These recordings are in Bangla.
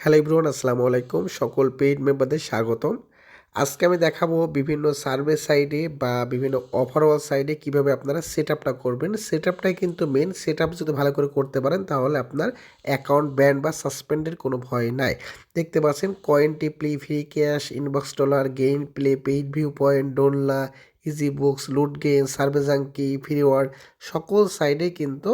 হ্যালো এভরিওয়ান, আসসালামু আলাইকুম। সকল পেইড মেম্বারদের স্বাগতম। আজকে আমি দেখাবো বিভিন্ন সার্ভে সাইডে বা বিভিন্ন ওভারঅল সাইডে কিভাবে আপনারা সেট আপটা করবেন। সেট আপটাই কিন্তু মেন। সেট আপ যদি ভালো করে করতে পারেন তাহলে আপনার অ্যাকাউন্ট ব্যান বা সাসপেন্ডের কোনো ভয় নাই। দেখতে পাচ্ছেন Cointiply, Free Cash, Inbox Dollars, Gain Play, Paid View Point, ডোনলা, Easy Books, Loot Gain, Survey Junkie, Free Word সকল সাইডে কিন্তু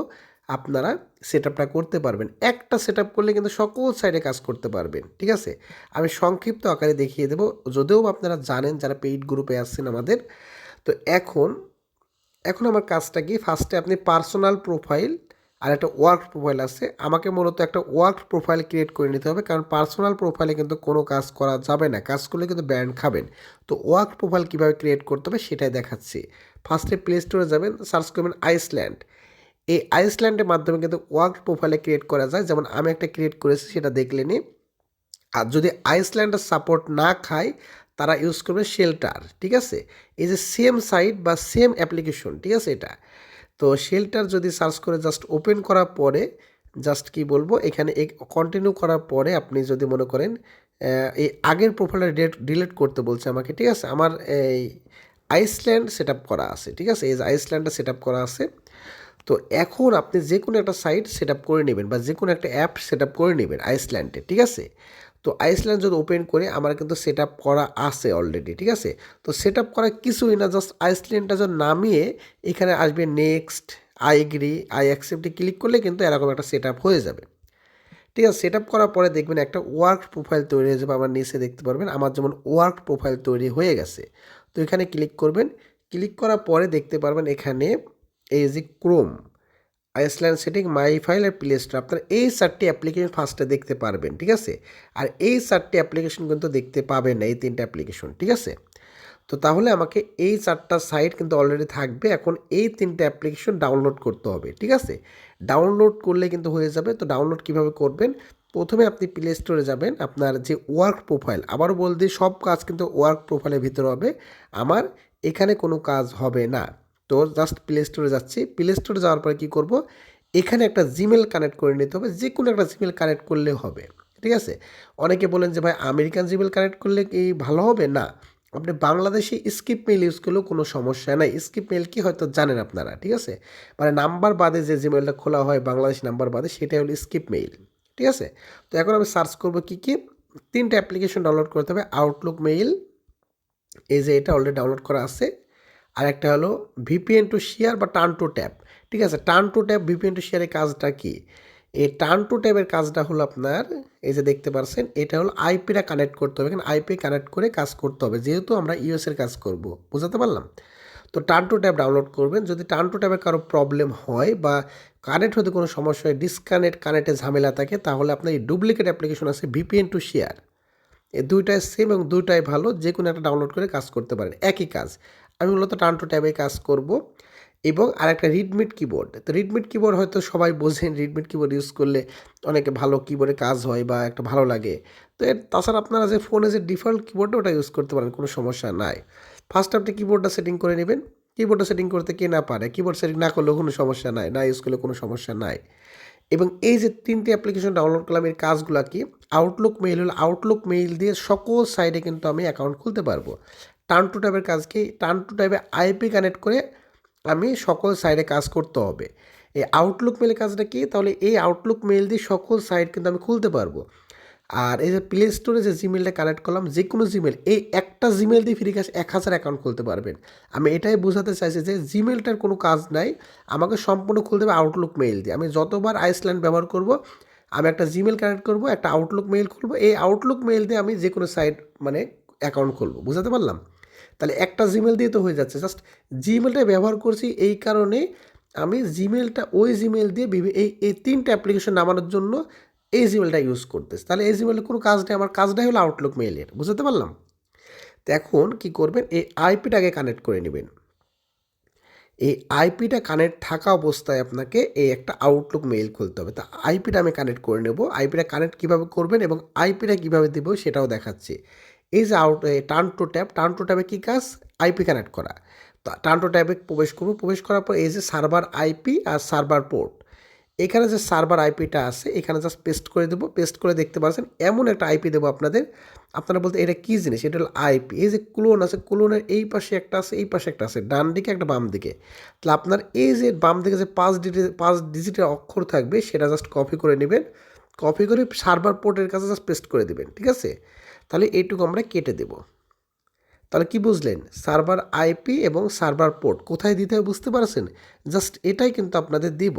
আপনারা সেট আপটা করতে পারবেন। একটা সেট আপ করলে কিন্তু সকল সাইডে কাজ করতে পারবেন। ঠিক আছে, আমি সংক্ষিপ্ত আকারে দেখিয়ে দেবো, যদিও আপনারা জানেন যারা পেইড গ্রুপে আসছেন আমাদের। তো এখন এখন আমার কাজটা কি, ফার্স্টে আপনি পার্সোনাল প্রোফাইল আর একটা ওয়ার্ক প্রোফাইল আছে, আমাকে মূলত একটা ওয়ার্ক প্রোফাইল ক্রিয়েট করে নিতে হবে, কারণ পার্সোনাল প্রোফাইলে কিন্তু কোনো কাজ করা যাবে না, কাজ করলে কিন্তু ব্যান্ড খাবেন। তো ওয়ার্ক প্রোফাইল কীভাবে ক্রিয়েট করতে হবে সেটাই দেখাচ্ছি। ফার্স্টে প্লে স্টোরে যাবেন, সার্চ করবেন আইসল্যান্ড। এই আইসল্যান্ডের মাধ্যমে কিন্তু ওয়ার্ক প্রোফাইলে ক্রিয়েট করা যায়, যেমন আমি একটা ক্রিয়েট করেছি, সেটা দেখলে নি। আর যদি আইসল্যান্ডের সাপোর্ট না খায় তারা ইউজ করবে শেল্টার। ঠিক আছে, এই যে সেম সাইট বা সেম অ্যাপ্লিকেশন, ঠিক আছে এটা। তো শেল্টার যদি সার্চ করে জাস্ট ওপেন করার পরে জাস্ট কি বলবো, এখানে কন্টিনিউ করার পরে আপনি যদি মনে করেন এই আগের প্রোফাইলটা ডিলিট করতে বলছে আমাকে। ঠিক আছে, আমার এই আইসল্যান্ড সেট আপ করা আছে। ঠিক আছে, এই যে আইসল্যান্ডটা সেট আপ করা আছে। তো এখন আপনি যে কোনো একটা সাইট সেট আপ করে নেবেন বা যে কোনো একটা অ্যাপ সেট আপ করে নেবেন আইসল্যান্ডে। ঠিক আছে, তো আইসল্যান্ড যদি ওপেন করে আমার কিন্তু সেট আপ করা আছে অলরেডি। ঠিক আছে, তো সেট আপ করা কিছুই না, জাস্ট আইসল্যান্ডটা যদি নামিয়ে এখানে আসবে নেক্সট, আই এগ্রি, আই অ্যাকসেপ্টে ক্লিক করলে কিন্তু এরকম একটা সেট আপ হয়ে যাবে। ঠিক আছে, সেট আপ করার পরে দেখবেন একটা ওয়ার্ক প্রোফাইল তৈরি হয়ে যাবে। আমার নিচে দেখতে পারবেন আমার যেমন ওয়ার্ক প্রোফাইল তৈরি হয়ে গেছে। তো এখানে ক্লিক করবেন, ক্লিক করার পরে দেখতে পারবেন এখানে এই যে ক্রোম, আইসল্যান্ড সেটিং, মাই ফাইল আর প্লে স্টোর, আপনার এই 4টি অ্যাপ্লিকেশন ফার্স্টে দেখতে পারবেন। ঠিক আছে, আর এই 4টি অ্যাপ্লিকেশন কিন্তু দেখতে পাবেন না, এই 3টে অ্যাপ্লিকেশন। ঠিক আছে, তো তাহলে আমাকে এই 4টা সাইট কিন্তু অলরেডি থাকবে, এখন এই 3টে অ্যাপ্লিকেশন ডাউনলোড করতে হবে। ঠিক আছে, ডাউনলোড করলে কিন্তু হয়ে যাবে। তো ডাউনলোড কিভাবে করবেন, প্রথমে আপনি প্লে স্টোরে যাবেন, আপনার যে ওয়ার্ক প্রোফাইল, আবারও বল দিই সব কাজ কিন্তু ওয়ার্ক প্রোফাইলের ভিতরে হবে, আমার এখানে কোনো কাজ হবে না। তো জাস্ট প্লে স্টোরে যাচ্ছি, প্লে স্টোরে যাওয়ার পরে কী করব, এখানে একটা জিমেল কানেক্ট করে নিতে হবে, যে কোনো একটা জিমেল কানেক্ট করলে হবে। ঠিক আছে, অনেকে বলেন যে ভাই আমেরিকান জিমেল কানেক্ট করলে কি ভালো হবে? না, আপনি বাংলাদেশি স্কিপ মেইল ইউজ করলেও কোনো সমস্যা নাই। স্কিপ মেইল কি হয়তো জানেন আপনারা। ঠিক আছে, মানে নাম্বার বাদে যে জিমেলটা খোলা হয় বাংলাদেশি নাম্বার বাদে, সেটাই হলো স্কিপ মেইল। ঠিক আছে, তো এখন আমি সার্চ করব কি কি, 3টে অ্যাপ্লিকেশন ডাউনলোড করতে হবে। আউটলুক মেইল, এই যে এটা অলরেডি ডাউনলোড করা আছে। আর একটা হলো ভিপিএন টু শেয়ার বা টার্ন টু ট্যাব। ঠিক আছে, turn to tab, VPN to শেয়ারের কাজটা কি, এই টার্ন টু ট্যাবের কাজটা হলো আপনার এই যে দেখতে পাচ্ছেন, এটা হলো আইপিটা কানেক্ট করতে হবে, এখানে আইপি কানেক্ট করে কাজ করতে হবে, যেহেতু আমরা ইউএসের কাজ করব। বুঝাতে পারলাম? তো টার্ন টু ট্যাব ডাউনলোড করবেন। যদি টার্ন টু ট্যাবে কারো প্রবলেম হয় বা কানেক্ট হতে কোনো সমস্যা হয়, ডিসকানেক্ট কানেক্টে ঝামেলা থাকে, তাহলে আপনার এই ডুপ্লিকেট অ্যাপ্লিকেশন আছে ভিপিএন টু শেয়ার, এই দুইটাই সেম এবং দুইটাই ভালো, যে কোনো একটা ডাউনলোড করে কাজ করতে পারেন, একই কাজ। আমি মূলত টার্ন টু ট্যাবে কাজ করব। এবং আরেকটা রিডমিট কিবোর্ড, তো রিডমিট কিবোর্ড হয়তো সবাই বোঝেন, রিডমিট কিবোর্ড ইউজ করলে অনেকে ভালো কিবোর্ডে কাজ হয় বা একটা ভালো লাগে। তো এর তাছাড়া আপনারা যে ফোনে যে ডিফল্ট কিবোর্ডটা ওটা ইউজ করতে পারেন, কোনো সমস্যা নাই। ফার্স্ট আপনি কিবোর্ডটা সেটিং করে নেবেন। কিবোর্ডটা সেটিং করতে কে না পারে, কিবোর্ড সেটিং না করলেও কোনো সমস্যা নাই, না ইউজ করলে কোনো সমস্যা নাই। এবং এই যে 3টি অ্যাপ্লিকেশন ডাউনলোড করলাম, এর কাজগুলো কি, আউটলুক মেইল হলো, আউটলুক মেইল দিয়ে সকল সাইডে কিন্তু আমি অ্যাকাউন্ট খুলতে পারবো। টার্ন টু ট্যাবের কাজ কি, টার্ন টু ট্যাবে আইপি কানেক্ট করে আমি সকল সাইডে কাজ করতে হবে। এই আউটলুক মেইলের কাজটা কি, তাহলে এই আউটলুক মেইল দিয়ে সকল সাইট কিন্তু আমি খুলতে পারবো। আর এই যে প্লে স্টোরে যে জিমেলটা কানেক্ট করলাম, যে কোনো জিমেল, এই একটা জিমেল দিয়ে ফ্রি ক্যাশ 1000 অ্যাকাউন্ট খুলতে পারবেন। আমি এটাই বোঝাতে চাইছি যে জিমেলটার কোনো কাজ নাই, আমাকে সম্পূর্ণ খুলতে হবে আউটলুক মেইল দিয়ে। আমি যতবার আইসল্যান্ড ব্যবহার করব, আমি একটা জিমেল কানেক্ট করব, একটা আউটলুক মেইল খুলবো, এই আউটলুক মেইল দিয়ে আমি যে কোনো সাইট মানে অ্যাকাউন্ট খুলবো। বুঝাতে পারলাম? তাহলে একটা জিমেল দিয়ে তো হয়ে যাচ্ছে, জাস্ট জিমেলটা ব্যবহার করছি এই কারণে, আমি জিমেলটা ওই জিমেল দিয়ে এই 3টে অ্যাপ্লিকেশন নামানোর জন্য এই জিমেলটা ইউজ করতেছি। তাহলে এই জিমেলের কোনো কাজ নেই, আমার কাজটাই হলো আউটলুক মেইলের। বুঝতে পারলাম? তো এখন কী করবেন, এই আইপিটাকে কানেক্ট করে নেবেন। এই আইপিটা কানেক্ট থাকা অবস্থায় আপনাকে এই একটা আউটলুক মেইল খুলতে হবে। তা আইপিটা আমি কানেক্ট করে নেব। আইপিটা কানেক্ট কীভাবে করবেন এবং আইপিটা কীভাবে দেবো সেটাও দেখাচ্ছি। এই যে turn to tab, turn to ট্যাবে কী কাজ, আইপি কানেক্ট করা। তো টার্ন টু ট্যাবে প্রবেশ করব, প্রবেশ করার পর এই যে সার্ভার আইপি আর সার্ভার পোর্ট, এখানে যে সার্ভার আইপিটা আছে এখানে জাস্ট পেস্ট করে দেবো, পেস্ট করে দেখতে পাচ্ছেন এমন একটা আইপি দেবো আপনাদের। আপনারা বলতে এটা কী জিনিস, এটা হলো আইপি। এই যে ক্লোন আছে, ক্লোনের এই পাশে একটা আছে, এই পাশে একটা আছে, ডান দিকে একটা বাম দিকে। তাহলে আপনার এই যে বাম দিকে যে 5 ডিজিটের অক্ষর থাকবে সেটা জাস্ট কপি করে নেবেন, কপি করে সার্ভার পোর্টের কাছে জাস্ট পেস্ট করে দেবেন, ঠিক আছে। তাহলে এইটুকু আমরা কেটে দেবো। তাহলে কি বুঝলেন, সার্ভার আইপি এবং সার্ভার পোর্ট কোথায় দিতে হবে বুঝতে পারছেন। জাস্ট এটাই কিন্তু আপনাদের দিব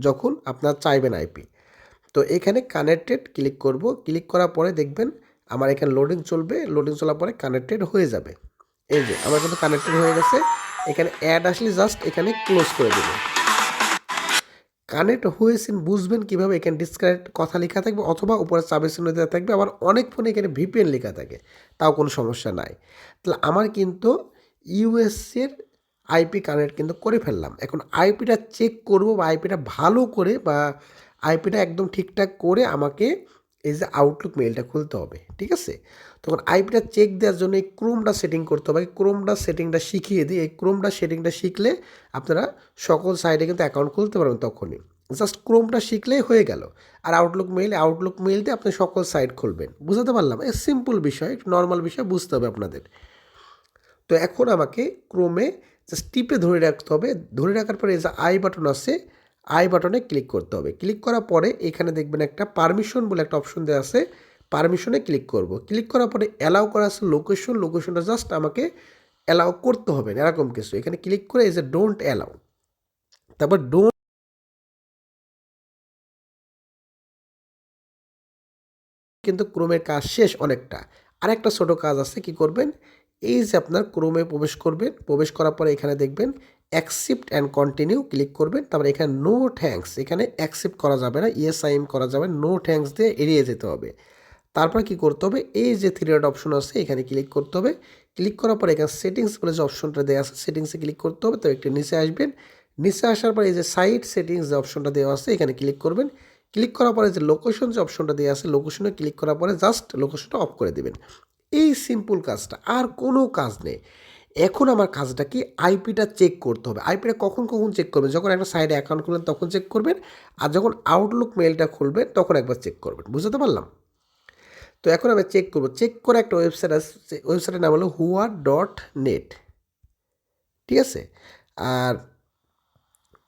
যখন আপনারা চাইবেন আইপি। তো এখানে কানেক্টেড ক্লিক করব, ক্লিক করার পরে দেখবেন আমার এখানে লোডিং চলবে, লোডিং চলার পরে কানেক্টেড হয়ে যাবে। এই যে আমার কিন্তু কানেক্টেড হয়ে গেছে। এখানে অ্যাড আসলে জাস্ট এখানে ক্লোজ করে দেবো। কানেক্ট হয়েছেন বুঝবেন কীভাবে, এখানে ডিসকানেক্ট কথা লেখা থাকবে অথবা উপরে চাবের চিহ্ন দেওয়া থাকবে। আবার অনেক ফোনে এখানে ভিপিএন লেখা থাকে, তাও কোনো সমস্যা নাই। তাহলে আমার কিন্তু ইউএসএর আইপি কানেক্ট কিন্তু করে ফেললাম। এখন আইপিটা চেক করব বা আইপিটা ভালো করে বা আইপিটা একদম ঠিকঠাক করে আমাকে এই যে আউটলুক মেইলটা খুলতে হবে, ঠিক আছে। তখন আইপিটা চেক দেওয়ার জন্য এই ক্রোমটা সেটিং করতে হবে। ক্রোমটা সেটিংটা শিখিয়ে দিই, এই ক্রোমটা সেটিংটা শিখলে আপনারা সকল সাইডে কিন্তু অ্যাকাউন্ট খুলতে পারবেন তখনই। জাস্ট ক্রোমটা শিখলেই হয়ে গেল। আর আউটলুক মেইল দিয়ে আপনি সকল সাইট খুলবেন। বুঝাতে পারলাম, এই সিম্পল বিষয়, নর্মাল বিষয় বুঝতে হবে আপনাদের। তো এখন আমাকে ক্রোমে জাস্ট টিপে ধরে রাখতে হবে। ধরে রাখার পরে এই যে আই বাটন আছে, আই বাটনে ক্লিক করতে হবে। ক্লিক করার পরে এখানে দেখবেন একটা পারমিশন বলে একটা অপশন দেওয়া আছে, পারমিশনে ক্লিক করব। ক্লিক করার পরে অ্যালাউ করা আছে লোকেশন, লোকেশনটা জাস্ট আমাকে অ্যালাউ করতে হবে না, এরকম কিছু। এখানে ক্লিক করে এই যে ডোন্ট অ্যালাউ, তারপর ডোন্ট কিন্তু ক্রোমের কাজ শেষ অনেকটা। আরেকটা ছোটো কাজ আছে, কি করবেন, এই যে আপনার ক্রোমে প্রবেশ করবেন, প্রবেশ করার পরে এখানে দেখবেন অ্যাকসেপ্ট অ্যান্ড কন্টিনিউ ক্লিক করবেন। তারপরে এখানে নো থ্যাঙ্কস, এখানে অ্যাকসেপ্ট করা যাবে না, ইয়েস আই এম করা যাবে, নো থ্যাঙ্কস দিয়ে এড়িয়ে যেতে হবে। তারপর কি করতে হবে, এই যে থ্রি ডট অপশন আছে এখানে ক্লিক করতে হবে। ক্লিক করার পরে এখানে সেটিংস বলে যে অপশনটা দেওয়া আছে সেটিংসে ক্লিক করতে হবে। তো একটু নিচে আসবেন, নিচে আসার পরে এই যে সাইট সেটিংস যে অপশনটা দেওয়া আছে এখানে ক্লিক করবেন। ক্লিক করার পরে যে লোকেশন যে অপশনটা দেওয়া আছে লোকেশনে ক্লিক করার পরে জাস্ট লোকেশনটা অফ করে দেবেন। এই সিম্পল কাজটা, আর কোনো কাজ নেই। এখন আমার কাজটা কি, আইপিটা চেক করতে হবে। আইপিটা কখন কখন চেক করবেন, যখন একটা সাইডে অ্যাকাউন্ট খুলবেন তখন চেক করবেন, আর যখন আউটলুক মেলটা খুলবেন তখন একবার চেক করবেন। বুঝতে পারলাম। তো এখন আমি চেক করবো, চেক করে একটা ওয়েবসাইট আছে, ওয়েবসাইটের নাম হলো হুয়া.নেট, ঠিক আছে। আর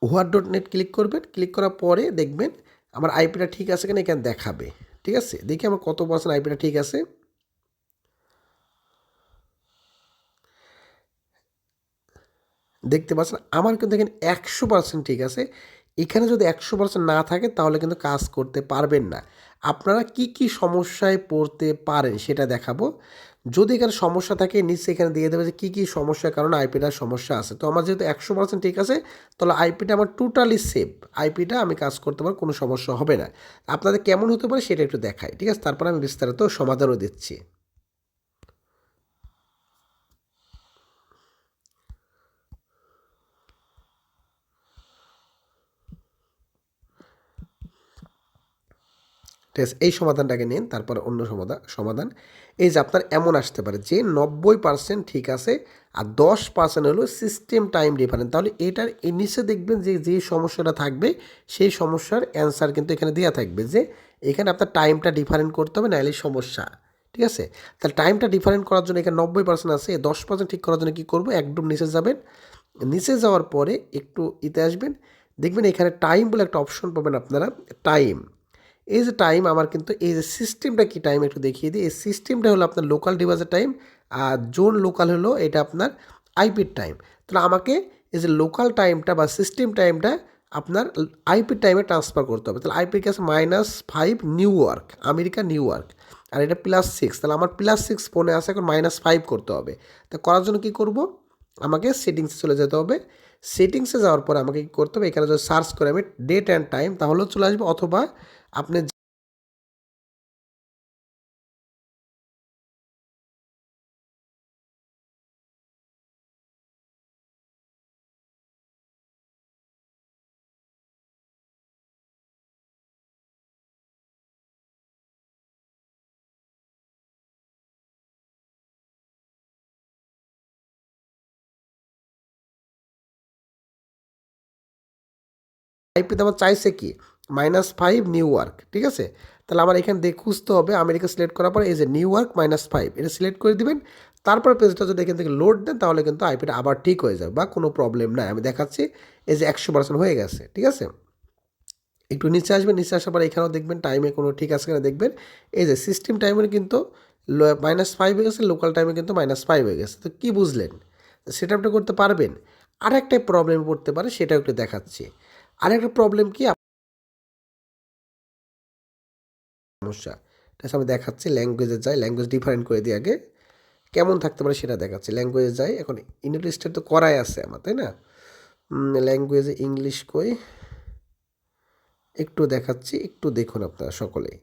হুয়া.নেট ক্লিক করবেন, ক্লিক করার পরে দেখবেন আমার আইপিটা ঠিক আছে কিনা এখানে দেখাবে, ঠিক আছে। দেখি আমার কত পার্সেন্ট আইপিটা ঠিক আছে। দেখতে পাচ্ছেন আমার কিন্তু এখানে 100% ঠিক আছে। এখানে যদি 100% না থাকে তাহলে কিন্তু কাজ করতে পারবেন না। আপনারা কি কি সমস্যায় পড়তে পারেন সেটা দেখাবো। যদি এখানে সমস্যা থাকে নিচে এখানে দিয়ে দেবে যে কী কী সমস্যার কারণে আইপিটার সমস্যা আছে। তো আমার যেহেতু 100% ঠিক আছে, তাহলে আইপিটা আমার টোটালি সেফ, আইপিটা আমি কাজ করতে পারবো, কোনো সমস্যা হবে না। আপনাদের কেমন হতে পারে সেটা একটু দেখাই, ঠিক আছে। তারপরে আমি বিস্তারিত সমাধানও দিচ্ছি। ঠিক আছে, এই সমাধানটাকে নিন, তারপর অন্য সমাধান। এই যে আপনার এমন আসতে পারে যে 90% ঠিক আছে আর 10% হলো সিস্টেম টাইম ডিফারেন্স। তাহলে এটার এই নিচে দেখবেন যে যে সমস্যাটা থাকবে সেই সমস্যার অ্যান্সার কিন্তু এখানে দেওয়া থাকবে যে এখানে আপনার টাইমটা ডিফারেন্ট করতে হবে, নাহলে সমস্যা, ঠিক আছে। তাহলে টাইমটা ডিফারেন্ট করার জন্য এখানে 90% আছে, 10% ঠিক করার জন্য কী করবো, একদম নিচে যাবেন। নিচে যাওয়ার পরে একটু ইতে আসবেন, দেখবেন এখানে টাইম বলে একটা অপশন পাবেন আপনারা, টাইম। এই যে টাইম আমার কিন্তু এই যে সিস্টেমটা কি টাইম একটু দেখিয়ে দিই। এই সিস্টেমটা হলো আপনার লোকাল ডিভাইসের টাইম, আর জোন লোকাল হলো এটা আপনার আইপির টাইম। তাহলে আমাকে এই যে লোকাল টাইমটা বা সিস্টেম টাইমটা আপনার আইপির টাইমে ট্রান্সফার করতে হবে। তাহলে আইপির কাছে -5 New York, America New York, আর এটা +6। তাহলে আমার +6 ফোনে আছে, এখন -5 করতে হবে। তো করার জন্য কী করব, আমাকে সেটিংসে চলে যেতে হবে। সেটিংসে যাওয়ার পরে আমাকে কী করতে হবে, এখানে যদি সার্চ করে আমি ডেট অ্যান্ড টাইম তাহলেও চলে আসবে, অথবা আপনি আইপিতে আমার চাইছে কি, -5 নিউ ওয়ার্ক, ঠিক আছে? তাহলে আমার এখানে খুঁজতে হবে আমেরিকা সিলেক্ট করার পর এই যে নিউ ওয়ার্ক -5 এটা সিলেক্ট করে দিবেন। তারপর পেজটা যদি এখান থেকে লোড দেন তাহলে কিন্তু আইপিটা আবার ঠিক হয়ে যাবে বা কোনো প্রবলেম নাই। আমি দেখাচ্ছি এই যে 100% হয়ে গেছে, ঠিক আছে? একটু নিচে আসবেন, নিচে আসার পর এখানেও দেখবেন টাইমে কোনো ঠিক আছে কিনা দেখবেন। এই যে সিস্টেম টাইমের কিন্তু -5 হয়ে গেছে, লোকাল টাইমে কিন্তু -5 হয়ে গেছে। তো কী বুঝলেন? সেট আপটা করতে পারবেন। আরেকটা প্রবলেম পড়তে পারে সেটাও একটু দেখাচ্ছি। আরেকটা প্রবলেম কি সমস্যা, এটা আমি দেখাচ্ছি। ল্যাঙ্গুয়েজে যাই, ল্যাঙ্গুয়েজ ডিফারেন্ট করে দিই আগে। কেমন থাকতে পারে সেটা দেখাচ্ছি। ল্যাঙ্গুয়েজে যাই, এখন ইউনাইটেড স্টেট তো করাই আছে আমার, তাই না? ল্যাঙ্গুয়েজে ইংলিশ কই একটু দেখাচ্ছি, একটু দেখুন আপনারা সকলেই।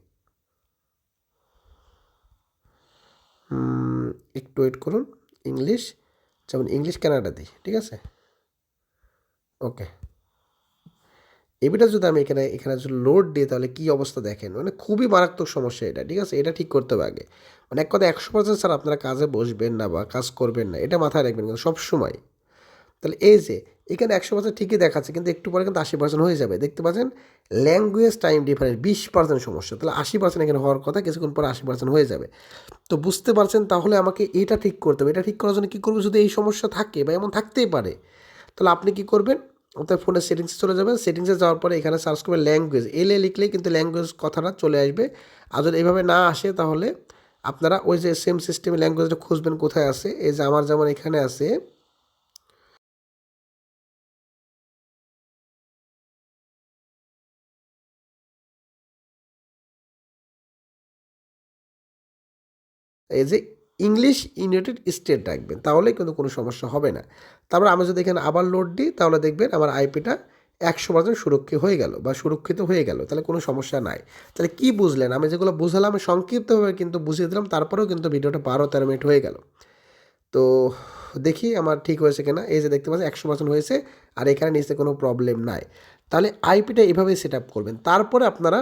একটু ওয়েট করুন। ইংলিশ, যেমন ইংলিশ কানাডা দিই, ঠিক আছে? ওকে, এবিটা যদি আমি এখানে এখানে যদি লোড দিই তাহলে কী অবস্থা দেখেন, মানে খুবই মারাত্মক সমস্যা এটা, ঠিক আছে? এটা ঠিক করতে হবে আগে। মানে এক কথা 100% স্যার আপনারা কাজে বসবেন না বা কাজ করবেন না, এটা মাথায় রাখবেন কিন্তু সবসময়। তাহলে এই যে এখানে 100% ঠিকই দেখাচ্ছে কিন্তু একটু পরে কিন্তু 80% হয়ে যাবে, দেখতে পাচ্ছেন? ল্যাঙ্গুয়েজ টাইম ডিফারেন্স 20% সমস্যা, তাহলে 80% এখানে হওয়ার কথা, কিছুক্ষণ পরে 80% হয়ে যাবে। তো বুঝতে পারছেন, তাহলে আমাকে এটা ঠিক করতে হবে। এটা ঠিক করার জন্য কী করবো, যদি এই সমস্যা থাকে বা এমন থাকতেই পারে, তাহলে আপনি কী করবেন, আপনার ফোনের সেটিংসে চলে যাবেন। সেটিংসে যাওয়ার পরে এখানে সার্চ করবেন ল্যাঙ্গুয়েজ, লিখলেই কিন্তু ল্যাঙ্গুয়েজ কথাটা চলে আসবে। আর যদি এইভাবে না আসে তাহলে আপনারা ওই যে সেম সিস্টেমে ল্যাঙ্গুয়েজটা খুঁজবেন কোথায় আছে। এই যে আমার যেমন এখানে আছে, এই যে ইংলিশ ইউনাইটেড স্টেট রাখবেন, তাহলে কিন্তু কোনো সমস্যা হবে না। তারপর আমি যদি এখানে আবার লোড দিই তাহলে দেখবেন আমার আইপিটা 100% সুরক্ষিত হয়ে গেল বা সুরক্ষিত হয়ে গেল, তাহলে কোনো সমস্যা নাই। তাহলে কি বুঝলেন? আমি যেগুলো বুঝালাম আমি সংক্ষিপ্তভাবে কিন্তু বুঝিয়ে দিলাম, তারপরেও কিন্তু ভিডিওটা 12-13 মিনিট হয়ে গেল। তো দেখি আমার ঠিক হয়েছে কিনা। এই যে দেখতে পাচ্ছেন 100% হয়েছে, আর এখানে নিচে কোনো প্রবলেম নাই। তাহলে আইপিটা এভাবেই সেট আপ করবেন। তারপরে আপনারা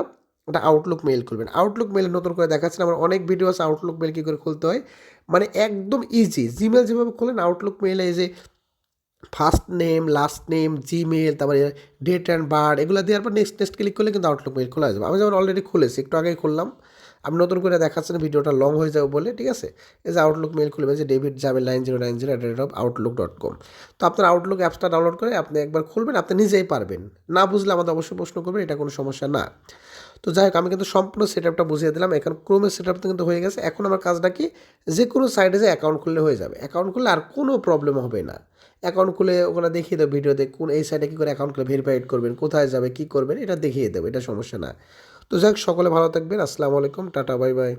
একটা আউটলুক মেইল খুলবেন। আউটলুক মেইলে নতুন করে দেখাচ্ছেন, আমার অনেক ভিডিও আছে আউটলুক মেইল কী করে খুলতে হয়। মানে একদম ইজি, জিমেল যেভাবে খোলেন আউটলুক মেইলে এই যে first name, last name, Gmail, তারপরে ডেট অ্যান্ড বার্থ, এগুলো দেওয়ার পর নেক্সট নেক্সট ক্লিক করলে কিন্তু আউটলুক মেইল খোলা যাবে। আমি যেমন অলরেডি খুলেছি, একটু আগেই খুললাম। আমি নতুন করে দেখাচ্ছেন, ভিডিওটা লং হয়ে যাবে বলে, ঠিক আছে? এই যে আউটলুক মেইল খুলবে যে david@outlook.com। তো আপনার আউটলুক অ্যাপসটা ডাউনলোড করে আপনি একবার খুলবেন, আপনি নিজেই পারবেন। না বুঝলে আমাদের অবশ্যই প্রশ্ন করবেন, এটা কোনো সমস্যা না। তো যাই হোক, আমি কিন্তু সম্পূর্ণ সেট আপটা বুঝিয়ে দিলাম। এখন ক্রোমের সেট আপটা কিন্তু হয়ে গেছে। এখন আমার কাজটা কি, যে কোনো সাইটে যে অ্যাকাউন্ট খুললে হয়ে যাবে। অ্যাকাউন্ট খুললে আর কোনো প্রবলেম হবে না। অ্যাকাউন্ট খুলে ওখানে দেখিয়ে দেবে ভিডিওতে কোন এই সাইটে কী করে অ্যাকাউন্ট খুলে ভেরিফাইড করবেন, কোথায় যাবে, কী করবেন, এটা দেখিয়ে দেবে, এটা সমস্যা না। তো যাই হোক, সকলে ভালো থাকবেন। আসসালামু আলাইকুম, টাটা, বাই বাই।